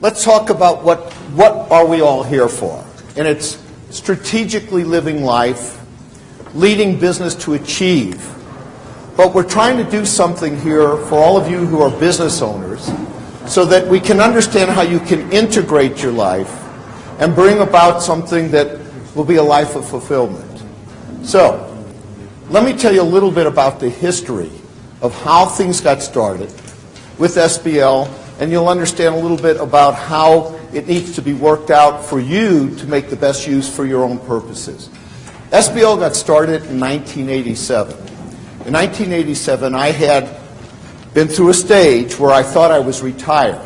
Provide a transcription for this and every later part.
let's talk about what are we all here for. And it's strategically living life, leading business to achieve. But we're trying to do something here for all of you who are business owners so that we can understand how you can integrate your life and bring about something that will be a life of fulfillment. So, let me tell you a little bit about the history of how things got started with SBL, and you'll understand a little bit about how it needs to be worked out for you to make the best use for your own purposes. SBL got started in 1987. In 1987, I had been through a stage where I thought I was retired.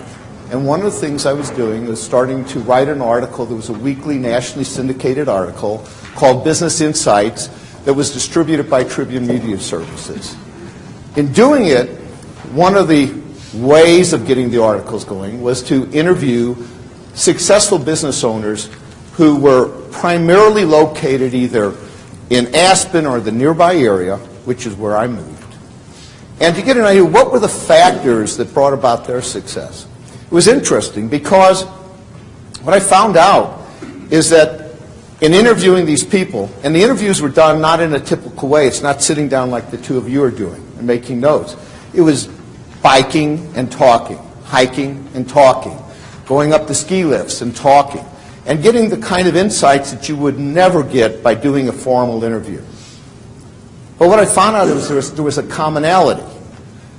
And one of the things I was doing was starting to write an article. There was a weekly nationally syndicated article called Business Insights that was distributed by Tribune Media Services. In doing it, one of the ways of getting the articles going was to interview successful business owners who were primarily located either in Aspen or the nearby area, which is where I moved, and to get an idea what were the factors that brought about their success. It was interesting because what I found out is that in interviewing these people, and the interviews were done not in a typical way, it's not sitting down like the two of you are doing and making notes. It was biking and talking, hiking and talking, going up the ski lifts and talking, and getting the kind of insights that you would never get by doing a formal interview. But what I found out is there was a commonality.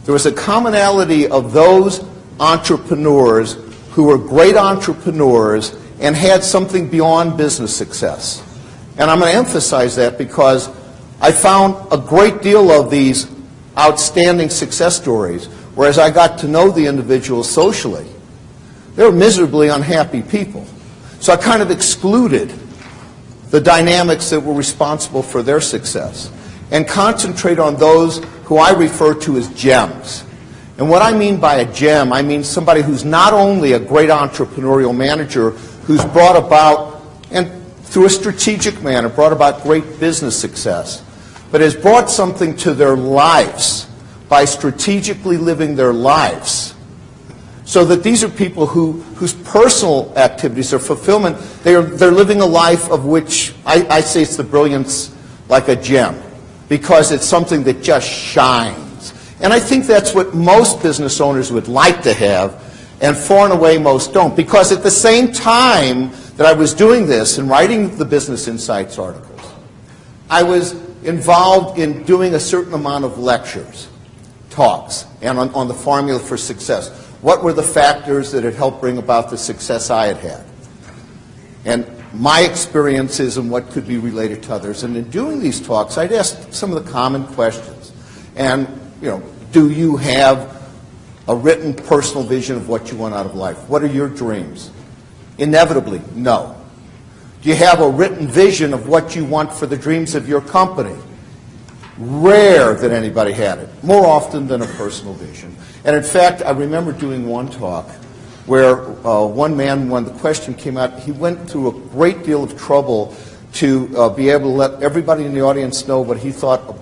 There was a commonality of those entrepreneurs who were great entrepreneurs and had something beyond business success. And I'm going to emphasize that because I found a great deal of these outstanding success stories, whereas I got to know the individuals socially, they were miserably unhappy people. So I kind of excluded the dynamics that were responsible for their success and concentrate on those who I refer to as gems. And what I mean by a gem, I mean somebody who's not only a great entrepreneurial manager, who's brought about, and through a strategic manner, brought about great business success, but has brought something to their lives by strategically living their lives. So that these are people whose personal activities or fulfillment, they're living a life of which I say it's the brilliance like a gem, because it's something that just shines. And I think that's what most business owners would like to have, and far and away most don't. Because at the same time that I was doing this and writing the Business Insights articles, I was involved in doing a certain amount of lectures, talks, and on the formula for success. What were the factors that had helped bring about the success I had had? And my experiences and what could be related to others. And in doing these talks, I'd ask some of the common questions. And, do you have a written personal vision of what you want out of life? What are your dreams? Inevitably, no. Do you have a written vision of what you want for the dreams of your company? Rare that anybody had it. More often than a personal vision. And in fact, I remember doing one talk where one man, when the question came out, he went through a great deal of trouble to be able to let everybody in the audience know what he thought,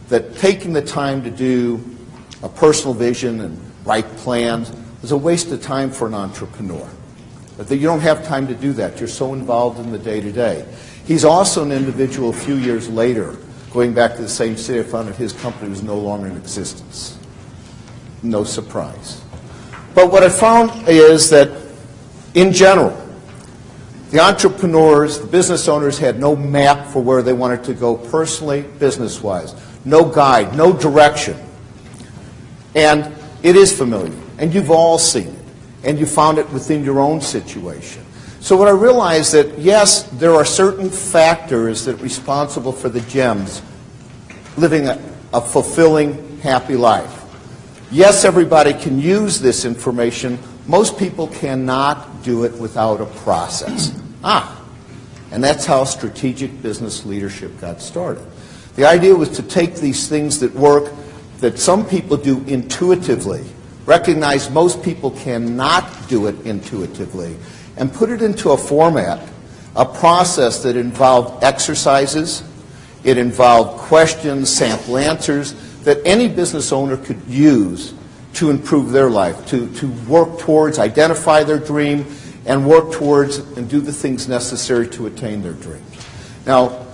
that taking the time to do a personal vision and write plans was a waste of time for an entrepreneur. But that you don't have time to do that. You're so involved in the day-to-day. He's also an individual a few years later, going back to the same city, I found that his company was no longer in existence. No surprise. But what I found is that, in general, the entrepreneurs, the business owners had no map for where they wanted to go personally, business-wise. No guide, no direction. And it is familiar, and you've all seen it, and you found it within your own situation. So what I realized that, yes, there are certain factors that are responsible for the gems living a fulfilling, happy life. Yes, everybody can use this information. Most people cannot do it without a process. And that's how strategic business leadership got started. The idea was to take these things that work, that some people do intuitively, recognize most people cannot do it intuitively, and put it into a format, a process that involved exercises, it involved questions, sample answers, that any business owner could use to improve their life, to work towards, identify their dream, and work towards and do the things necessary to attain their dreams. Now,